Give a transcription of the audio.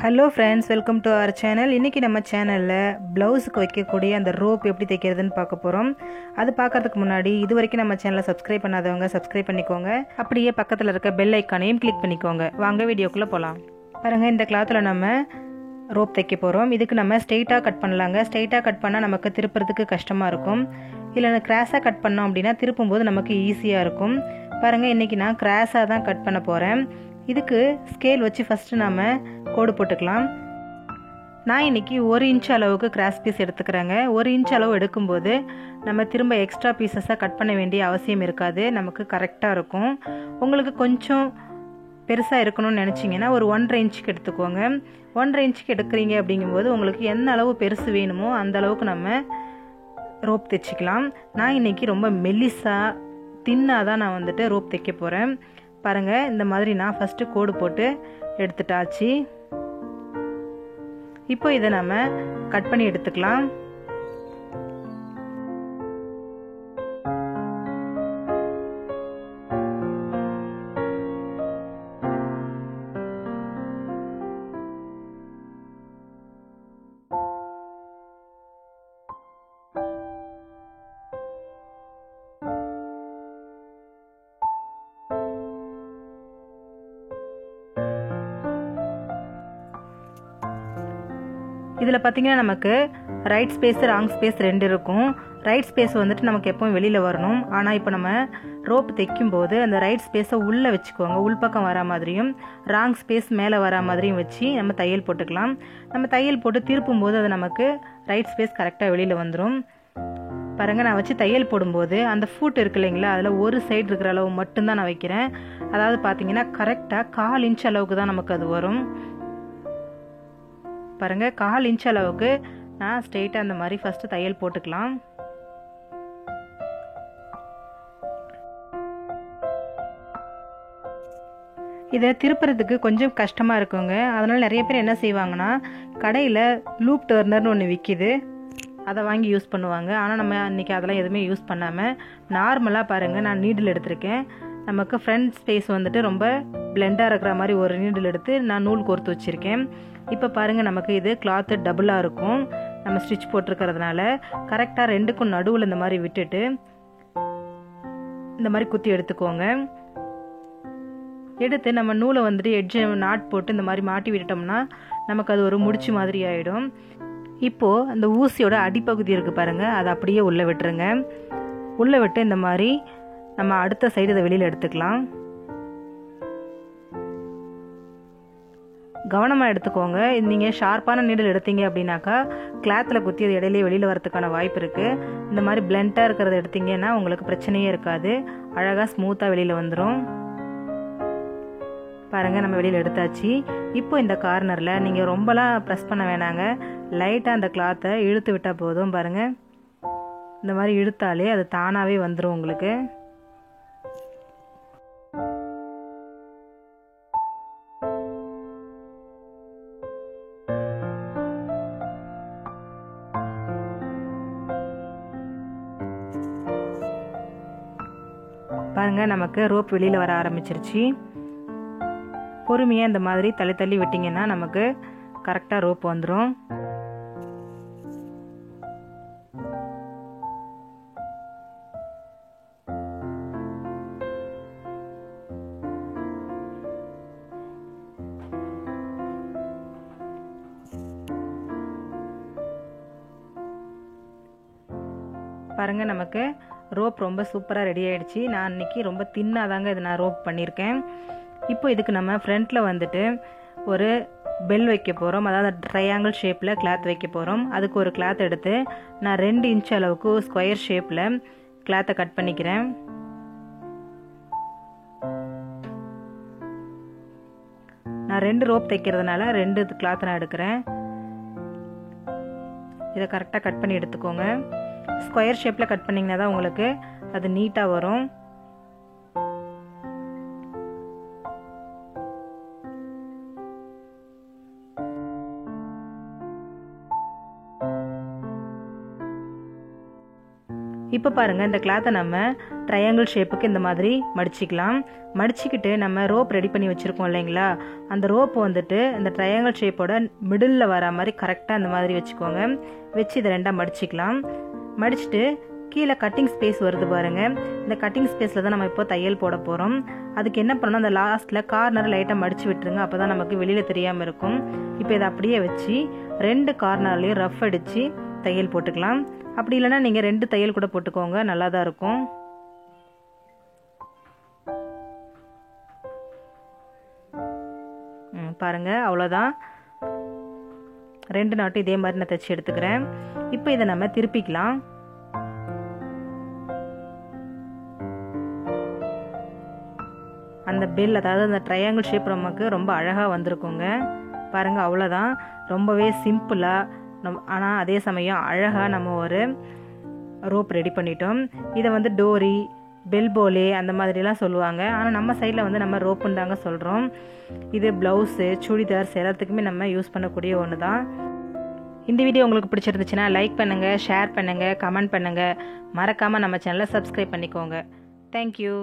Hello friends, welcome to our channel. இன்றைக்கி நம்ம சேனலில் ப்ளவுஸுக்கு வைக்கக்கூடிய அந்த ரோப் எப்படி தைக்கிறதுன்னு பார்க்க போகிறோம். அது பார்க்கறதுக்கு முன்னாடி இது வரைக்கும் நம்ம சேனலை சப்ஸ்கிரைப் பண்ணாதவங்க சப்ஸ்கிரைப் பண்ணிக்கோங்க. அப்படியே பக்கத்தில் இருக்க பெல் ஐக்கானையும் கிளிக் பண்ணிக்கோங்க. வாங்க வீடியோக்குள்ளே போகலாம். பாருங்கள், இந்த கிளாத்தில் நம்ம ரோப் தைக்க போகிறோம். இதுக்கு நம்ம ஸ்ட்ரெயிட்டாக கட் பண்ணலாங்க. ஸ்ட்ரெயிட்டாக கட் பண்ணால் நமக்கு திருப்புறதுக்கு கஷ்டமாக இருக்கும். இல்லை கிராஸாக கட் பண்ணோம் அப்படின்னா திருப்பும்போது நமக்கு ஈஸியாக இருக்கும். பாருங்கள், இன்றைக்கி நான் கிராஸாக தான் கட் பண்ண போகிறேன். இதுக்கு ஸ்கேல் வச்சு ஃபஸ்ட்டு நம்ம கோடு போட்டுக்கலாம். நான் இன்றைக்கி 1 இன்ச் அளவுக்கு கிராஸ் பீஸ் எடுத்துக்கிறேங்க. 1 இன்ச் அளவு எடுக்கும்போது நம்ம திரும்ப எக்ஸ்ட்ரா பீசஸாக கட் பண்ண வேண்டிய அவசியம் இருக்காது. நமக்கு கரெக்டாக இருக்கும். உங்களுக்கு கொஞ்சம் பெருசாக இருக்கணும்னு நினச்சிங்கன்னா ஒரு 1.5 இன்ச்சுக்கு எடுத்துக்கோங்க. 1.5 இன்ச்சுக்கு எடுக்கிறீங்க அப்படிங்கும்போது உங்களுக்கு எந்த அளவு பெருசு வேணுமோ அந்த அளவுக்கு நம்ம ரோப் தைச்சிக்கலாம். நான் இன்றைக்கி ரொம்ப மெல்லிஸாக தின்னாக தான் நான் வந்துட்டு ரோப் தைக்க போகிறேன். பாருங்கள், இந்த மாதிரி நான் ஃபஸ்ட்டு கோடு போட்டு எடுத்துட்டாச்சு. இப்போ இதை நம்ம கட் பண்ணி எடுத்துக்கலாம். இதில் பார்த்தீங்கன்னா நமக்கு ரைட் ஸ்பேஸ் ராங் ஸ்பேஸ் 2 இருக்கும். ரைட் ஸ்பேஸ் வந்துட்டு நமக்கு எப்பவும் வெளியில் வரணும். ஆனால் இப்போ நம்ம ரோப் தைக்கும்போது அந்த ரைட் ஸ்பேஸை உள்ளே வச்சுக்கோங்க. உள்பக்கம் வரா மாதிரியும் ராங் ஸ்பேஸ் மேலே வரா மாதிரியும் வச்சு நம்ம தையல் போட்டுக்கலாம். நம்ம தையல் போட்டு திருப்பும் போது அது நமக்கு ரைட் ஸ்பேஸ் கரெக்டாக வெளியில் வந்துடும். பாருங்கள், நான் வச்சு தையல் போடும்போது அந்த ஃபுட் இருக்கு இல்லைங்களா, அதில் ஒரு சைடு இருக்கிற அளவு மட்டும்தான் நான் வைக்கிறேன். அதாவது பார்த்தீங்கன்னா கரெக்டாக 1/4 இன்ச் அளவுக்கு தான் நமக்கு அது வரும். பாருங்கள், 1/4 இன்ச் அளவுக்கு நான் ஸ்ட்ரெயிட்டாக அந்த மாதிரி ஃபஸ்ட்டு தையல் போட்டுக்கலாம். இதை திருப்புறதுக்கு கொஞ்சம் கஷ்டமாக இருக்குங்க. அதனால் நிறைய பேர் என்ன செய்வாங்கன்னா, கடையில் லூப் டர்னர்னு ஒன்று விற்கிது, அதை வாங்கி யூஸ் பண்ணுவாங்க. ஆனால் நம்ம இன்றைக்கி அதெல்லாம் எதுவுமே யூஸ் பண்ணாமல் நார்மலாக பாருங்கள், நான் நீடில் எடுத்திருக்கேன். நமக்கு ஃப்ரண்ட் ஸ்பேஸ் வந்துட்டு ரொம்ப பிளெண்டாக இருக்கிற மாதிரி ஒரு நீடில் எடுத்து நான் நூல் கோர்த்து வச்சுருக்கேன். இப்போ பாருங்கள், நமக்கு இது கிளாத்து டபுளாக இருக்கும். நம்ம ஸ்டிச் போட்டிருக்கிறதுனால கரெக்டாக 2க்கும் நடுவில் இந்த மாதிரி விட்டுட்டு இந்த மாதிரி குத்தி எடுத்துக்கோங்க. எடுத்து நம்ம நூலை வந்துட்டு எட்ஜை நாட் போட்டு இந்த மாதிரி மாட்டி விட்டுட்டோம்னா நமக்கு அது ஒரு முடிச்சு மாதிரி ஆகிடும். இப்போது அந்த ஊசியோட அடிப்பகுதி இருக்குது பாருங்கள், அதை அப்படியே உள்ளே விட்டுருங்க. உள்ளே விட்டு இந்த மாதிரி நம்ம அடுத்த சைடு இதை வெளியில் எடுத்துக்கலாம். கவனமாக எடுத்துக்கோங்க. நீங்கள் ஷார்ப்பான நீடில் எடுத்தீங்க அப்படின்னாக்கா கிளாத்தில் குத்தி அது இடையிலே வெளியில் வரதுக்கான வாய்ப்பு இருக்குது. இந்த மாதிரி பிளெண்டாக இருக்கிறத எடுத்தீங்கன்னா உங்களுக்கு பிரச்சனையே இருக்காது. அழகாக ஸ்மூத்தாக வெளியில் வந்துடும். பாருங்கள், நம்ம வெளியில் எடுத்தாச்சு. இப்போ இந்த கார்னரில் நீங்கள் ரொம்பலாம் ப்ரெஸ் பண்ண வேணாங்க. லைட்டாக அந்த கிளாத்தை இழுத்து விட்டால் போதும். பாருங்கள், இந்த மாதிரி இழுத்தாலே அது தானாகவே வந்துடும் உங்களுக்கு. பாருங்கள், நமக்கு ரோப் வெளியில் வர ஆரம்பிச்சிருச்சு. பொறுமையாக இந்த மாதிரி தள்ளி தள்ளி விட்டிங்கன்னா நமக்கு கரெக்டாக ரோப் வந்துடும். பாருங்கள், நமக்கு ரோப் ரொம்ப சூப்பராக ரெடி ஆகிடுச்சு. நான் இன்றைக்கி ரொம்ப தின்னாக தாங்க இது நான் ரோப் பண்ணியிருக்கேன். இப்போ இதுக்கு நம்ம ஃப்ரண்ட்டில் வந்துட்டு ஒரு பெல் வைக்க போகிறோம். அதாவது ட்ரையாங்கிள் ஷேப்பில் கிளாத் வைக்க போகிறோம். அதுக்கு ஒரு கிளாத் எடுத்து நான் 2 இன்ச் அளவுக்கு ஸ்கொயர் ஷேப்பில் கிளாத்தை கட் பண்ணிக்கிறேன். நான் 2 ரோப் தைக்கிறதுனால 2 கிளாத் நான் எடுக்கிறேன். இதை கரெக்டாக கட் பண்ணி எடுத்துக்கோங்க. ஸ்கொயர் ஷேப்பில் கட் பண்ணிங்கன்னா தான் உங்களுக்கு அது நீட்டாக வரும். இப்போ பாருங்கள், இந்த கிளாத்தை நம்ம ட்ரையாங்கிள் ஷேப்புக்கு இந்த மாதிரி மடிச்சிக்கலாம். மடிச்சுக்கிட்டு நம்ம ரோப் ரெடி பண்ணி வச்சுருக்கோம் இல்லைங்களா, அந்த ரோப் வந்துட்டு இந்த ட்ரையாங்கிள் ஷேப்போட மிடில் வர மாதிரி கரெக்டாக அந்த மாதிரி வச்சுக்கோங்க. வச்சு இதை ரெண்டாக மடிச்சிக்கலாம். மடிச்சுட்டு கீழே கட்டிங் ஸ்பேஸ் வருது பாருங்கள், இந்த கட்டிங் ஸ்பேஸில் தான் நம்ம இப்போ தையல் போட போகிறோம். அதுக்கு என்ன பண்ணணும், அந்த லாஸ்ட்டில் கார்னர் லைட்டாக மடித்து விட்டுருங்க, அப்போ தான் நமக்கு வெளியில் தெரியாமல் இருக்கும். இப்போ இதை அப்படியே வச்சு 2 கார்னர்லேயும் ரஃப் அடித்து தையல் போட்டுக்கலாம். அப்படி இல்லைன்னா நீங்கள் 2 தையல் கூட போட்டுக்கோங்க, நல்லா தான் இருக்கும். பாருங்கள், அவ்வளோதான். 2 நாட்டும் இதே மாதிரி நான் தைச்சி எடுத்துக்கிறேன். இப்போ இதை நம்ம திருப்பிக்கலாம். அந்த பெல், அதாவது அந்த ட்ரையாங்கிள் ஷேப் நமக்கு ரொம்ப அழகாக வந்திருக்குங்க. பாருங்கள், அவ்வளோதான். ரொம்பவே சிம்பிளாக ஆனால் அதே சமயம் அழகாக நம்ம ஒரு ரோப் ரெடி பண்ணிட்டோம். இதை வந்து டோரி, பெல்போலே அந்த மாதிரிலாம் சொல்லுவாங்க. ஆனால் நம்ம சைடில் வந்து நம்ம ரோப்புன்னு தாங்க சொல்கிறோம். இது ப்ளவுஸு, சுடிதார்ஸ் எல்லாத்துக்குமே நம்ம யூஸ் பண்ணக்கூடிய ஒன்று தான். இந்த வீடியோ உங்களுக்கு பிடிச்சிருந்துச்சுன்னா லைக் பண்ணுங்கள், ஷேர் பண்ணுங்கள், கமெண்ட் பண்ணுங்கள். மறக்காமல் நம்ம சேனலை சப்ஸ்கிரைப் பண்ணிக்கோங்க. தேங்க்யூ.